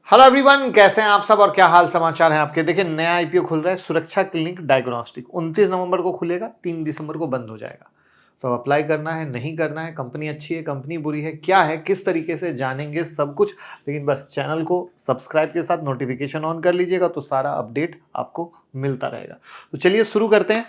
Hello everyone, कैसे हैं आप सब और क्या हाल समाचार हैं आपके। देखिए, नया आईपीओ खुल रहा है सुरक्षा क्लिनिक डायग्नोस्टिक। 29 नवंबर को खुलेगा, 3 दिसंबर को बंद हो जाएगा। तो अब अप्लाई करना है, नहीं करना है, कंपनी अच्छी है, कंपनी बुरी है, क्या है, किस तरीके से जानेंगे सब कुछ। लेकिन बस चैनल को सब्सक्राइब के साथ नोटिफिकेशन ऑन कर लीजिएगा तो सारा अपडेट आपको मिलता रहेगा। तो चलिए शुरू करते हैं।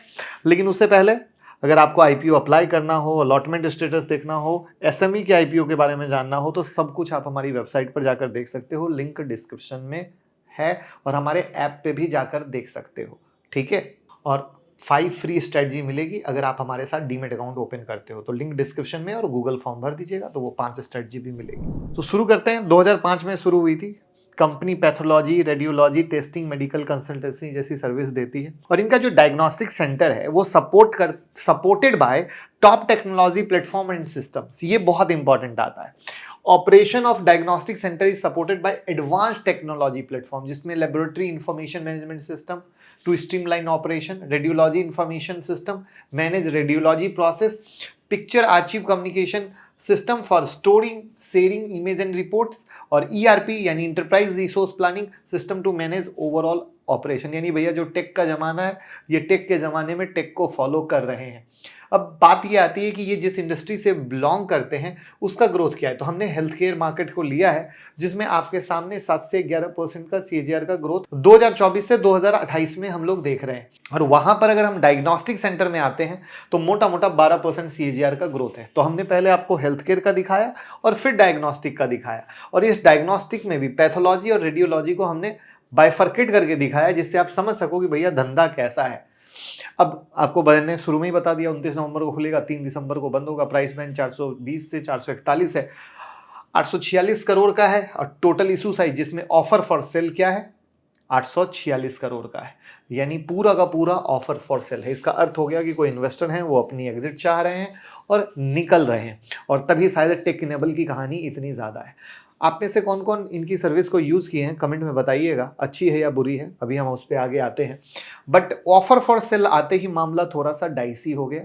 लेकिन उससे पहले अगर आपको आईपीओ अप्लाई करना हो, अलॉटमेंट स्टेटस देखना हो, एसएमई के आईपीओ के बारे में जानना हो, तो सब कुछ आप हमारी वेबसाइट पर जाकर देख सकते हो। लिंक डिस्क्रिप्शन में है और हमारे ऐप पे भी जाकर देख सकते हो। ठीक है। और 5 फ्री स्ट्रेटजी मिलेगी अगर आप हमारे साथ डीमेट अकाउंट ओपन करते हो। तो लिंक डिस्क्रिप्शन में और गूगल फॉर्म भर दीजिएगा तो वो 5 स्ट्रेटजी भी मिलेगी। तो शुरू करते हैं। 2005 में शुरू हुई थी company. Pathology, radiology, testing, medical consultancy जैसी सर्विस देती है। और इनका जो डायग्नोस्टिक सेंटर है वो supported by top technology platform and systems. ये बहुत इंपॉर्टेंट आता है। Operation of diagnostic centre is supported by advance technology platform, जिसमें laboratory information management system to streamline operation, radiology information system manage radiology process, picture archive communication system for storing sharing image and reports, और ERP यानी enterprise resource planning system to manage overall operation. यानी भैया जो take का जमाना है, ये take के जमाने में टेक को फॉलो कर रहे हैं। अब बात ये आती है कि ये जिस इंडस्ट्री से बिलोंग करते हैं उसका ग्रोथ क्या है। तो हमने हेल्थ केयर मार्केट को लिया है, जिसमें आपके सामने 7 से 11% का सीएजीआर का ग्रोथ 2024 से 2028 में हम लोग देख रहे हैं। और वहां पर अगर हम डायग्नोस्टिक सेंटर में आते हैं तो मोटा मोटा 12% सीएजीआर का ग्रोथ है। तो हमने पहले आपको हेल्थ केयर का दिखाया और फिर डायग्नोस्टिक का दिखाया, और इस डायग्नोस्टिक में भी पैथोलॉजी और रेडियोलॉजी को हमने बाइफर्केट करके दिखाया, जिससे आप समझ सको कि भैया धंधा कैसा है। अब आपको मैंने शुरू में ही बता दिया, 29 नवंबर को खुलेगा, 3 दिसंबर को बंद होगा। प्राइस बैंड 420 से 441 है। 846 करोड़ का है। और टोटल इशू साइज जिसमें ऑफर फॉर सेल क्या है, 846 करोड़ का है। यानी पूरा का पूरा ऑफर फॉर सेल है। इसका अर्थ हो गया कि कोई इन्वेस्टर हैं वो अपनी एग्जिट चाह रहे हैं और निकल रहे हैं, और तभी शायद टेक इनेबल की कहानी इतनी ज़्यादा है। आप में से कौन कौन इनकी सर्विस को यूज़ किए हैं कमेंट में बताइएगा, अच्छी है या बुरी है। अभी हम उस पर आगे आते हैं। बट ऑफर फॉर सेल आते ही मामला थोड़ा सा डाइसी हो गया।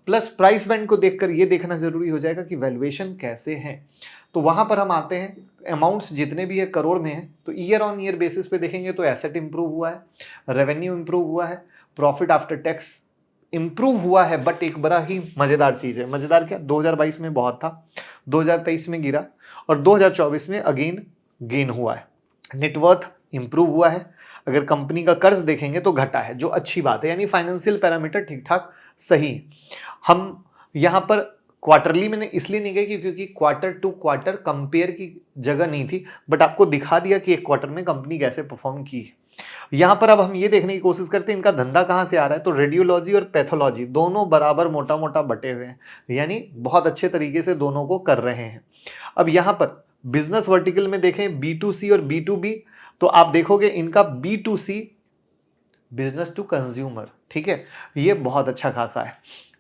प्लस प्राइस बैंड को देखकर ये देखना जरूरी हो जाएगा कि वैल्यूएशन कैसे हैं। तो वहां पर हम आते हैं, अमाउंट्स जितने भी है करोड़ में है। तो ईयर ऑन ईयर बेसिस पे देखेंगे तो एसेट इंप्रूव हुआ है, रेवेन्यू इंप्रूव हुआ है, प्रॉफिट आफ्टर टैक्स इंप्रूव हुआ है। बट एक बड़ा ही मजेदार चीज है। मजेदार क्या, 2022 में बहुत था, 2023 में गिरा, और 2024 में अगेन गेन हुआ है। नेटवर्थ इंप्रूव हुआ है। अगर कंपनी का कर्ज देखेंगे तो घटा है, जो अच्छी बात है। यानी फाइनेंशियल पैरामीटर ठीक ठाक सही है। हम यहाँ पर क्वार्टरली मैंने इसलिए नहीं गए क्योंकि क्वार्टर टू क्वार्टर कंपेयर की जगह नहीं थी, बट आपको दिखा दिया कि एक क्वार्टर में कंपनी कैसे परफॉर्म की है। यहां पर अब हम ये देखने की कोशिश करते हैं इनका धंधा कहां से आ रहा है। तो रेडियोलॉजी और पैथोलॉजी दोनों बराबर मोटा मोटा बटे हुए हैं, यानी बहुत अच्छे तरीके से दोनों को कर रहे हैं। अब यहां पर बिजनेस वर्टिकल में देखें B2C और B2B, तो आप देखोगे इनका B2C बिजनेस टू कंज्यूमर, ठीक है, ये बहुत अच्छा खासा है।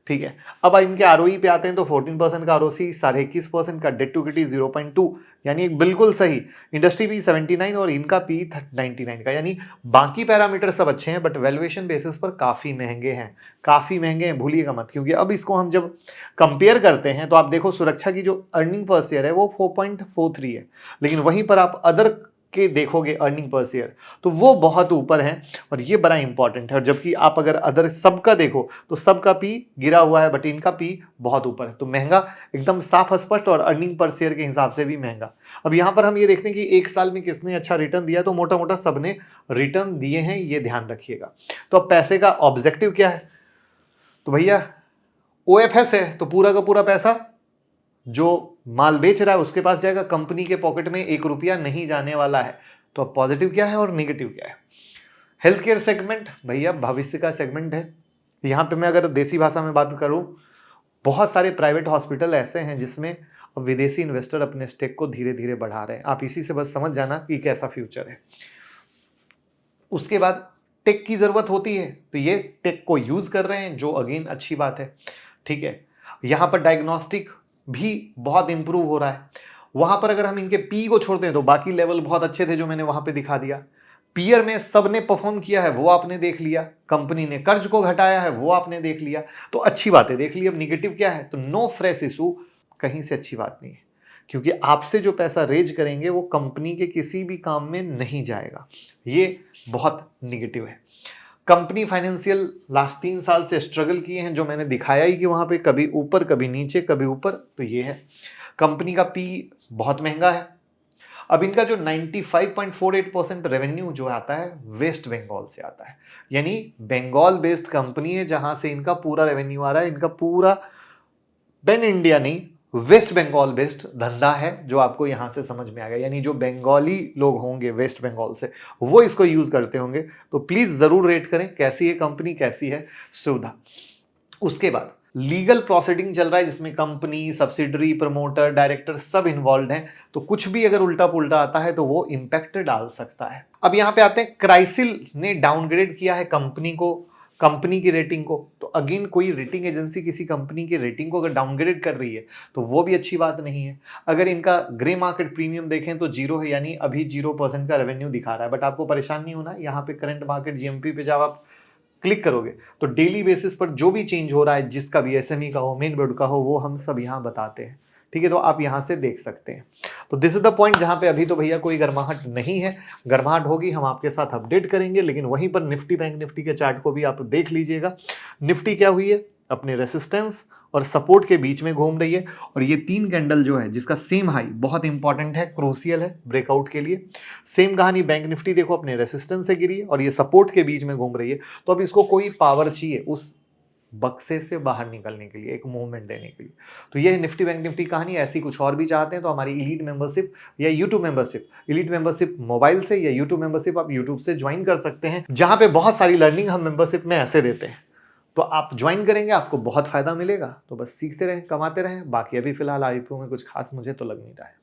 ठीक है। अब इनके आरओई पे आते हैं तो 14% का आरओसी, 21.5% का डेट टू इक्विटी 0.2, यानी बिल्कुल सही। इंडस्ट्री पी 79 और इनका पी 99 का, यानी बाकी पैरामीटर सब अच्छे हैं बट वैल्यूएशन बेसिस पर काफी महंगे हैं। काफी महंगे हैं, भूलिएगा मत, क्योंकि अब इसको हम जब कंपेयर करते हैं तो आप देखो सुरक्षा की जो अर्निंग पर शेयर है वो 4.43 है, लेकिन वहीं पर आप अदर के देखोगे अर्निंग पर शेयर तो वो बहुत ऊपर है, और ये बड़ा इंपॉर्टेंट है। और जबकि आप अगर अदर सबका देखो तो सबका पी गिरा हुआ है बट इनका पी बहुत ऊपर है। तो महंगा एकदम साफ स्पष्ट, और अर्निंग पर शेयर के हिसाब से भी महंगा। अब यहां पर हम ये देखते हैं कि एक साल में किसने अच्छा रिटर्न दिया, तो मोटा मोटा सबने रिटर्न दिए हैं, ये ध्यान रखिएगा। तो अब पैसे का ऑब्जेक्टिव क्या है, तो भैया ओएफएस है, तो पूरा का पूरा पैसा जो माल बेच रहा है उसके पास जाएगा, कंपनी के पॉकेट में 1 रुपया नहीं जाने वाला है। तो अब पॉजिटिव क्या है और नेगेटिव क्या है। हेल्थ केयर सेगमेंट भैया भविष्य का सेगमेंट है। यहां पे मैं अगर देसी भाषा में बात करूं, बहुत सारे प्राइवेट हॉस्पिटल ऐसे हैं जिसमें विदेशी इन्वेस्टर अपने स्टेक को धीरे धीरे बढ़ा रहे हैं। आप इसी से बस समझ जाना कि कैसा फ्यूचर है। उसके बाद टेक की जरूरत होती है तो ये टेक को यूज कर रहे हैं, जो अगेन अच्छी बात है। ठीक है। यहां पर डायग्नोस्टिक भी बहुत इंप्रूव हो रहा है। वहां पर अगर हम इनके पी को छोड़ते हैं तो बाकी लेवल बहुत अच्छे थे जो मैंने वहां पे दिखा दिया। पीयर में सबने परफॉर्म किया है वो आपने देख लिया, कंपनी ने कर्ज को घटाया है वो आपने देख लिया, तो अच्छी बात है, देख लिया। अब निगेटिव क्या है, तो नो फ्रेश इशू, कहीं से अच्छी बात नहीं है। क्योंकि आपसे जो पैसा रेज करेंगे वो कंपनी के किसी भी काम में नहीं जाएगा। ये बहुत निगेटिव है। कंपनी फाइनेंशियल लास्ट 3 साल से स्ट्रगल किए हैं, जो मैंने दिखाया ही कि वहां पे कभी ऊपर कभी नीचे कभी ऊपर, तो ये है। कंपनी का पी बहुत महंगा है। अब इनका जो 95.48% रेवेन्यू जो आता है वेस्ट बंगाल से आता है, यानी बंगाल बेस्ड कंपनी है जहां से इनका पूरा रेवेन्यू आ रहा है। इनका पूरा पेन इंडिया नहीं, वेस्ट बंगाल बेस्ड धंधा है, जो आपको यहां से समझ में आ गया। यानी जो बंगाली लोग होंगे वेस्ट बंगाल से, वो इसको यूज करते होंगे। तो प्लीज जरूर रेट करें कैसी है कंपनी, कैसी है सुविधा। उसके बाद लीगल प्रोसीडिंग चल रहा है जिसमें कंपनी, सब्सिडरी, प्रमोटर, डायरेक्टर सब इन्वॉल्व हैं। तो कुछ भी अगर उल्टा पुल्टा आता है तो वो इंपैक्ट डाल सकता है। अब यहां पे आते हैं, क्राइसिल ने डाउनग्रेड किया है कंपनी को, कंपनी की रेटिंग को। तो अगेन कोई रेटिंग एजेंसी किसी कंपनी की रेटिंग को अगर डाउनग्रेड कर रही है तो वो भी अच्छी बात नहीं है। अगर इनका ग्रे मार्केट प्रीमियम देखें तो 0 है, यानी अभी 0% का रेवेन्यू दिखा रहा है। बट आपको परेशान नहीं होना, यहाँ पे करंट मार्केट जीएमपी पे जब आप क्लिक करोगे तो डेली बेसिस पर जो भी चेंज हो रहा है, जिसका भी एसएमई का हो, मेन बोर्ड का हो, वो हम सब यहाँ बताते हैं। ठीक है, तो आप यहाँ से देख सकते हैं। तो दिस इज द पॉइंट जहाँ पे अभी तो भैया कोई गर्माहट नहीं है। गर्माहट होगी हम आपके साथ अपडेट करेंगे, लेकिन वहीं पर निफ्टी, बैंक निफ्टी के चार्ट को भी आप देख लीजिएगा। निफ्टी क्या हुई है, अपने रेसिस्टेंस और सपोर्ट के बीच में घूम रही है। और ये 3 कैंडल जो है जिसका सेम हाई बहुत इंपॉर्टेंट है, क्रूशियल है ब्रेकआउट के लिए। सेम कहानी बैंक निफ्टी देखो, अपने रेसिस्टेंस से गिरी है और ये सपोर्ट के बीच में घूम रही है। तो अब इसको कोई पावर चाहिए उस बक्से से बाहर निकलने के लिए, एक मूवमेंट देने के लिए। तो ये निफ्टी बैंक निफ्टी कहानी। ऐसी कुछ और भी चाहते हैं तो हमारी इलीट मेंबरशिप या YouTube membership, elite membership mobile से या यूट्यूब मेंबरशिप आप यूट्यूब से ज्वाइन कर सकते हैं, जहां पे बहुत सारी लर्निंग हम मेंबरशिप में ऐसे देते हैं। तो आप ज्वाइन करेंगे, आपको बहुत फायदा मिलेगा। तो बस सीखते रहें, कमाते रहें। बाकी अभी फिलहाल आईपीओ में कुछ खास मुझे तो लग नहीं रहा है।